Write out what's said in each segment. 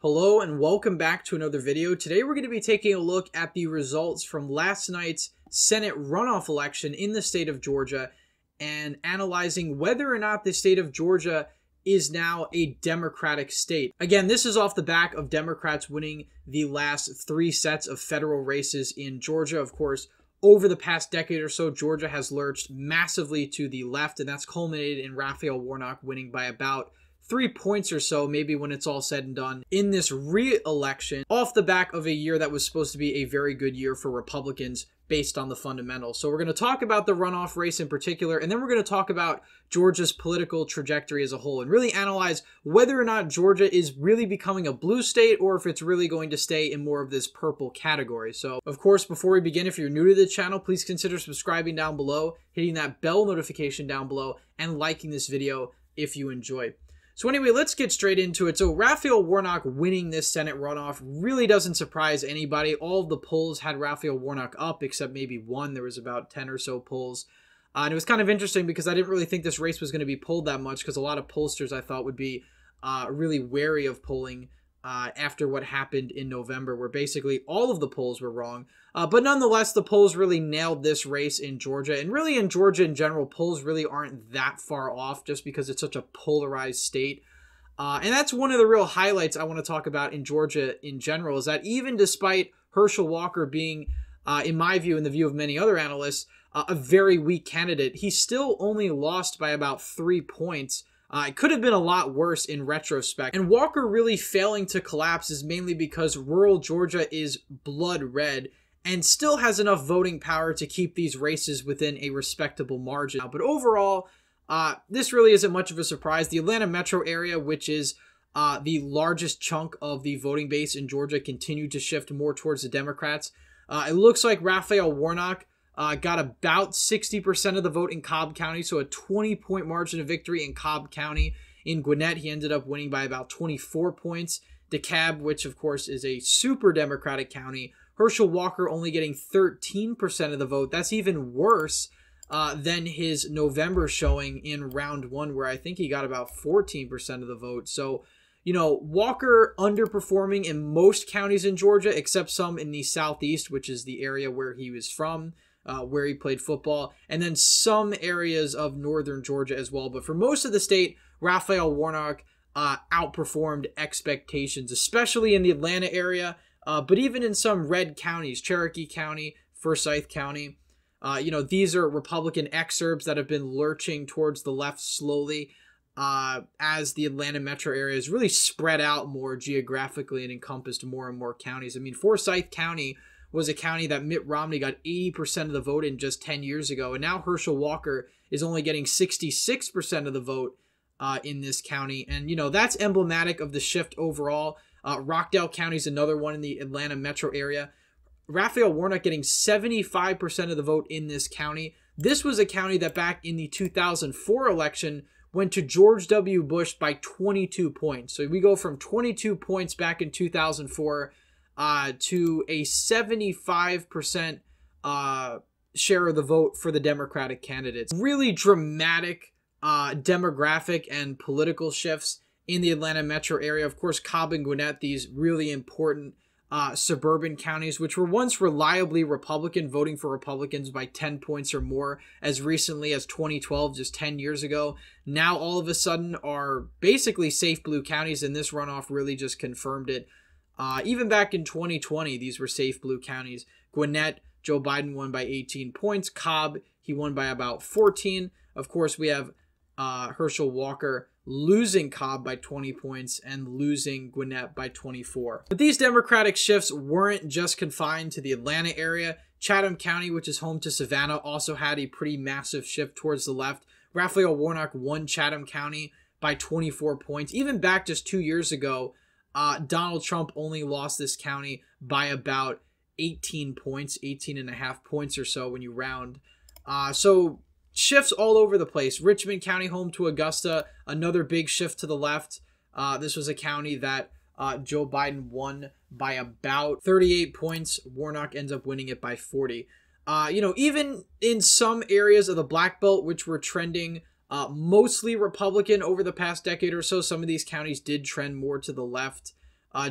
Hello and welcome back to another video. Today we're going to be taking a look at the results from last night's Senate runoff election in the state of Georgia and analyzing whether or not the state of Georgia is now a Democratic state. Again, this is off the back of Democrats winning the last three sets of federal races in Georgia. Of course, over the past decade or so, Georgia has lurched massively to the left, and that's culminated in Raphael Warnock winning by about 3 points or so, maybe when it's all said and done, in this re-election off the back of a year that was supposed to be a very good year for Republicans based on the fundamentals. So we're going to talk about the runoff race in particular, and then we're going to talk about Georgia's political trajectory as a whole and really analyze whether or not Georgia is really becoming a blue state or if it's really going to stay in more of this purple category. So, of course, before we begin, if you're new to the channel, please consider subscribing down below, hitting that bell notification down below, and liking this video if you enjoy. So anyway, let's get straight into it. So Raphael Warnock winning this Senate runoff really doesn't surprise anybody. All of the polls had Raphael Warnock up, except maybe one. There was about 10 or so polls. And it was kind of interesting because I didn't really think this race was going to be polled that much because a lot of pollsters I thought would be really wary of polling after what happened in November, where basically all of the polls were wrong. But nonetheless, the polls really nailed this race in Georgia. And really in Georgia in general, polls really aren't that far off just because it's such a polarized state. And that's one of the real highlights I want to talk about in Georgia in general, is that even despite Herschel Walker being, in my view, in the view of many other analysts, a very weak candidate, he still only lost by about 3 points. It could have been a lot worse in retrospect. And Walker really failing to collapse is mainly because rural Georgia is blood red and still has enough voting power to keep these races within a respectable margin. But overall, this really isn't much of a surprise. The Atlanta metro area, which is the largest chunk of the voting base in Georgia, continued to shift more towards the Democrats. It looks like Raphael Warnock got about 60% of the vote in Cobb County, so a 20-point margin of victory in Cobb County. In Gwinnett, he ended up winning by about 24 points. DeKalb, which of course is a super Democratic county, Herschel Walker only getting 13% of the vote. That's even worse than his November showing in round one, where I think he got about 14% of the vote. So, you know, Walker underperforming in most counties in Georgia, except some in the southeast, which is the area where he was from, where he played football, and then some areas of northern Georgia as well. But for most of the state, Raphael Warnock outperformed expectations, especially in the Atlanta area, but even in some red counties, Cherokee County, Forsyth County. You know, these are Republican exurbs that have been lurching towards the left slowly as the Atlanta metro area is really spread out more geographically and encompassed more and more counties. I mean, Forsyth County was a county that Mitt Romney got 80% of the vote in just 10 years ago, and now Herschel Walker is only getting 66% of the vote in this county. And, you know, that's emblematic of the shift overall. Rockdale County is another one in the Atlanta metro area. Raphael Warnock getting 75% of the vote in this county. This was a county that back in the 2004 election went to George W. Bush by 22 points. So we go from 22 points back in 2004 to a 75% share of the vote for the Democratic candidates. Really dramatic demographic and political shifts in the Atlanta metro area. Of course, Cobb and Gwinnett, these really important suburban counties, which were once reliably Republican, voting for Republicans by 10 points or more as recently as 2012, just 10 years ago, now all of a sudden are basically safe blue counties, and this runoff really just confirmed it. Even back in 2020, these were safe blue counties. Gwinnett, Joe Biden won by 18 points. Cobb, he won by about 14. Of course, we have Herschel Walker losing Cobb by 20 points and losing Gwinnett by 24. But these Democratic shifts weren't just confined to the Atlanta area. Chatham County, which is home to Savannah, also had a pretty massive shift towards the left. Raphael Warnock won Chatham County by 24 points. Even back just 2 years ago, Donald Trump only lost this county by about 18 points, 18 and a half points or so when you round. So shifts all over the place. Richmond County, home to Augusta, another big shift to the left. This was a county that Joe Biden won by about 38 points. Warnock ends up winning it by 40. You know, even in some areas of the Black Belt, which were trending mostly Republican over the past decade or so, some of these counties did trend more to the left.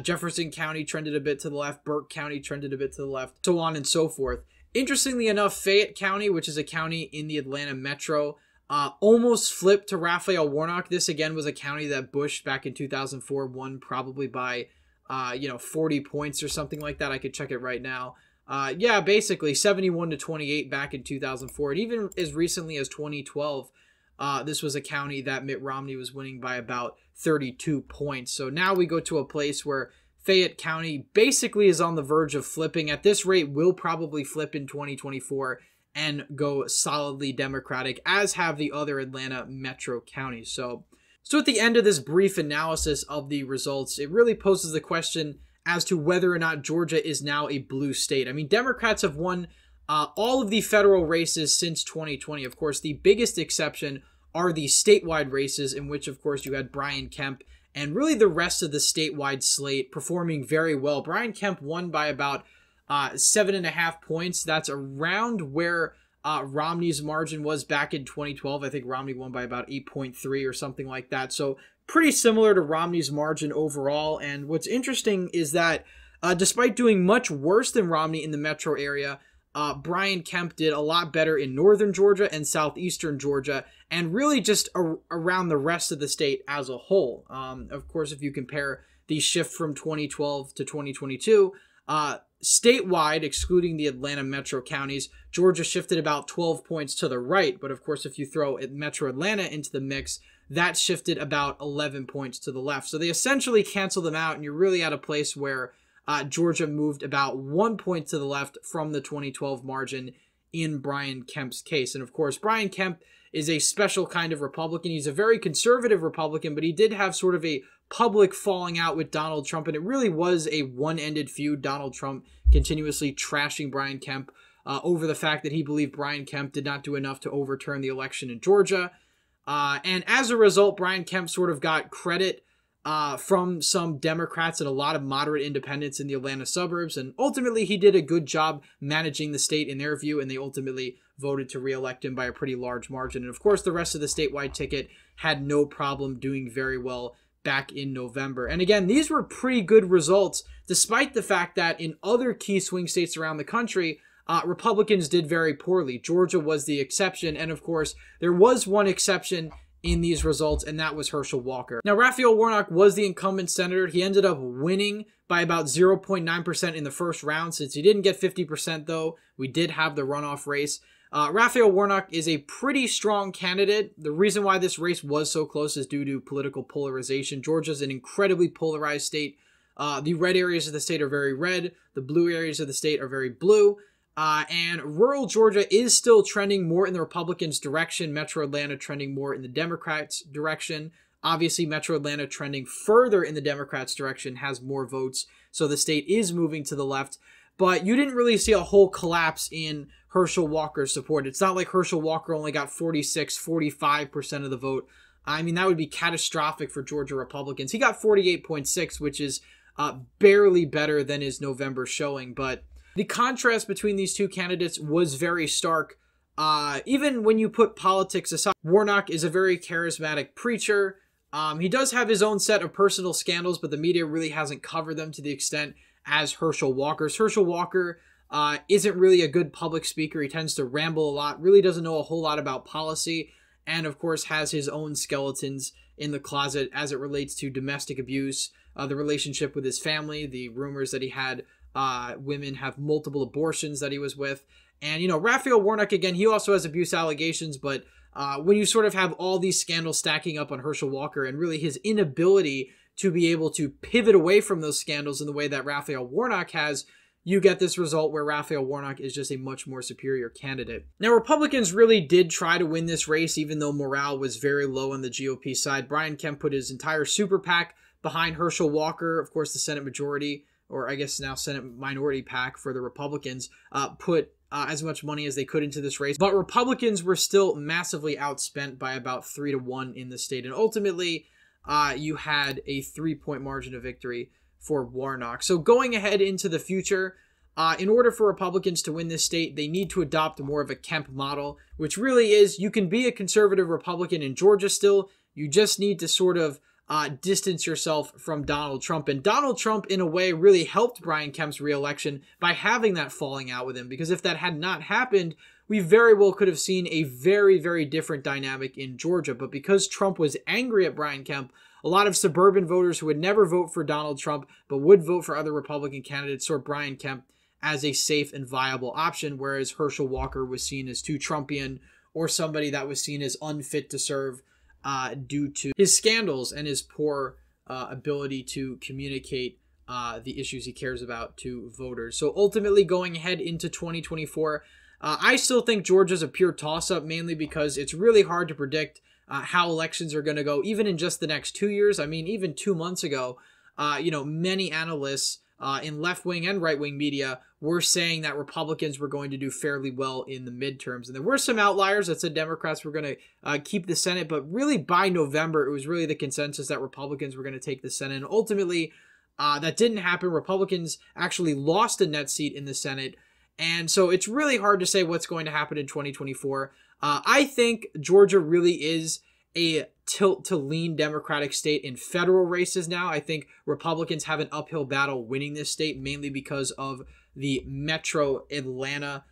Jefferson County trended a bit to the left. Burke County trended a bit to the left, so on and so forth. Interestingly enough, Fayette County, which is a county in the Atlanta metro, almost flipped to Raphael Warnock. This, again, was a county that Bush, back in 2004, won probably by, 40 points or something like that. I could check it right now. Yeah, basically 71-28 back in 2004. And even as recently as 2012, this was a county that Mitt Romney was winning by about 32 points. So now we go to a place where Fayette County basically is on the verge of flipping. At this rate, will probably flip in 2024 and go solidly Democratic, as have the other Atlanta metro counties. So at the end of this brief analysis of the results, it really poses the question as to whether or not Georgia is now a blue state. I mean, Democrats have won all of the federal races since 2020. Of course, the biggest exception are the statewide races, in which, of course, you had Brian Kemp and really the rest of the statewide slate performing very well. Brian Kemp won by about 7.5 points. That's around where Romney's margin was back in 2012. I think Romney won by about 8.3 or something like that. So pretty similar to Romney's margin overall. And what's interesting is that despite doing much worse than Romney in the metro area, Brian Kemp did a lot better in northern Georgia and southeastern Georgia, and really just around the rest of the state as a whole. Of course, if you compare the shift from 2012 to 2022, statewide, excluding the Atlanta metro counties, Georgia shifted about 12 points to the right. But of course, if you throw Metro Atlanta into the mix, that shifted about 11 points to the left. So they essentially cancel them out, and you're really at a place where Georgia moved about 1 point to the left from the 2012 margin in Brian Kemp's case. And of course, Brian Kemp is a special kind of Republican. He's a very conservative Republican, but he did have sort of a public falling out with Donald Trump, and it really was a one-ended feud. Donald Trump continuously trashing Brian Kemp over the fact that he believed Brian Kemp did not do enough to overturn the election in Georgia. And as a result, Brian Kemp sort of got credit from some Democrats and a lot of moderate independents in the Atlanta suburbs. And ultimately, he did a good job managing the state in their view, and they ultimately voted to reelect him by a pretty large margin. And of course, the rest of the statewide ticket had no problem doing very well back in November. And again, these were pretty good results, despite the fact that in other key swing states around the country, Republicans did very poorly. Georgia was the exception. And of course, there was one exception in these results, and that was Herschel Walker. Now, Raphael Warnock was the incumbent senator. He ended up winning by about 0.9% in the first round. Since he didn't get 50%, though, we did have the runoff race. Raphael Warnock is a pretty strong candidate. The reason why this race was so close is due to political polarization. Georgia's an incredibly polarized state. The red areas of the state are very red. The blue areas of the state are very blue. And rural Georgia is still trending more in the Republicans' direction. Metro Atlanta trending more in the Democrats' direction. Obviously, Metro Atlanta trending further in the Democrats' direction has more votes. So the state is moving to the left. But you didn't really see a whole collapse in Herschel Walker's support. It's not like Herschel Walker only got 45% of the vote. I mean, that would be catastrophic for Georgia Republicans. He got 48.6, which is barely better than his November showing. But the contrast between these two candidates was very stark. Even when you put politics aside, Warnock is a very charismatic preacher. He does have his own set of personal scandals, but the media really hasn't covered them to the extent as Herschel Walker's. Herschel Walker isn't really a good public speaker. He tends to ramble a lot, really doesn't know a whole lot about policy, and of course has his own skeletons in the closet as it relates to domestic abuse, the relationship with his family, the rumors that he had women have multiple abortions that he was with. And, you know, Raphael Warnock, again, he also has abuse allegations, but when you sort of have all these scandals stacking up on Herschel Walker and really his inability to be able to pivot away from those scandals in the way that Raphael Warnock has, you get this result where Raphael Warnock is just a much more superior candidate. Now, Republicans really did try to win this race, even though morale was very low on the GOP side. Brian Kemp put his entire super PAC behind Herschel Walker. Of course, the Senate majority, or I guess now Senate minority PAC for the Republicans, put as much money as they could into this race. But Republicans were still massively outspent by about 3-1 in the state. And ultimately, you had a 3-point margin of victory for Warnock. So going ahead into the future, in order for Republicans to win this state, they need to adopt more of a Kemp model, which really is, you can be a conservative Republican in Georgia still. You just need to sort of distance yourself from Donald Trump. And Donald Trump, in a way, really helped Brian Kemp's reelection by having that falling out with him, because if that had not happened, we very well could have seen a very, very different dynamic in Georgia. But because Trump was angry at Brian Kemp, a lot of suburban voters who would never vote for Donald Trump but would vote for other Republican candidates saw Brian Kemp as a safe and viable option, whereas Herschel Walker was seen as too Trumpian, or somebody that was seen as unfit to serve due to his scandals and his poor ability to communicate the issues he cares about to voters. So ultimately, going ahead into 2024, I still think Georgia's a pure toss-up, mainly because it's really hard to predict how elections are going to go, even in just the next 2 years. I mean, even 2 months ago, many analysts in left-wing and right-wing media were saying that Republicans were going to do fairly well in the midterms. And there were some outliers that said Democrats were going to keep the Senate, but really by November, it was really the consensus that Republicans were going to take the Senate. And ultimately, that didn't happen. Republicans actually lost a net seat in the Senate. And so it's really hard to say what's going to happen in 2024. I think Georgia really is a tilt to lean Democratic state in federal races now. I think Republicans have an uphill battle winning this state, mainly because of the metro Atlanta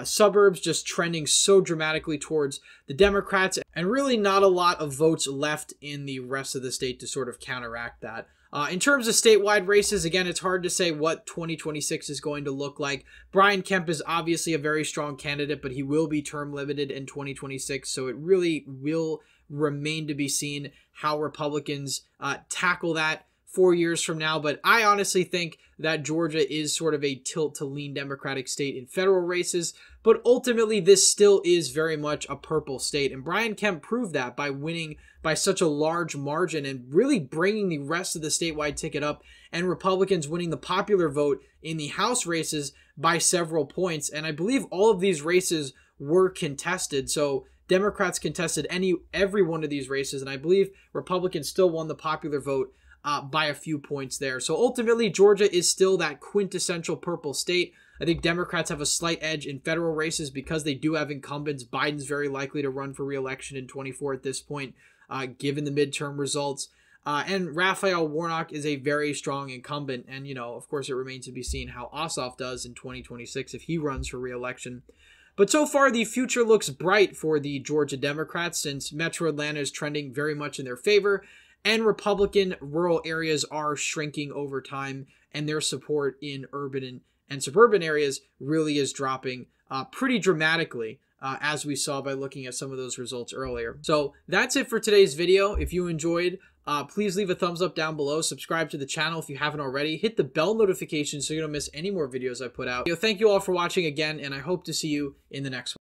suburbs just trending so dramatically towards the Democrats, and really not a lot of votes left in the rest of the state to sort of counteract that. In terms of statewide races, again, it's hard to say what 2026 is going to look like. Brian Kemp is obviously a very strong candidate, but he will be term limited in 2026, so it really will remain to be seen how Republicans tackle that 4 years from now. But I honestly think that Georgia is sort of a tilt to lean Democratic state in federal races, but ultimately this still is very much a purple state. And Brian Kemp proved that by winning by such a large margin and really bringing the rest of the statewide ticket up, and Republicans winning the popular vote in the House races by several points. And I believe all of these races were contested. So Democrats contested every one of these races, and I believe Republicans still won the popular vote by a few points there. So ultimately, Georgia is still that quintessential purple state. I think Democrats have a slight edge in federal races because they do have incumbents. Biden's very likely to run for re-election in 24 at this point, given the midterm results. And Raphael Warnock is a very strong incumbent. And, of course, it remains to be seen how Ossoff does in 2026 if he runs for re-election. But so far, the future looks bright for the Georgia Democrats, since Metro Atlanta is trending very much in their favor, and Republican rural areas are shrinking over time, and their support in urban and suburban areas really is dropping pretty dramatically, as we saw by looking at some of those results earlier. So that's it for today's video. If you enjoyed, please leave a thumbs up down below. Subscribe to the channel if you haven't already. Hit the bell notification so you don't miss any more videos I put out. Thank you all for watching again, and I hope to see you in the next one.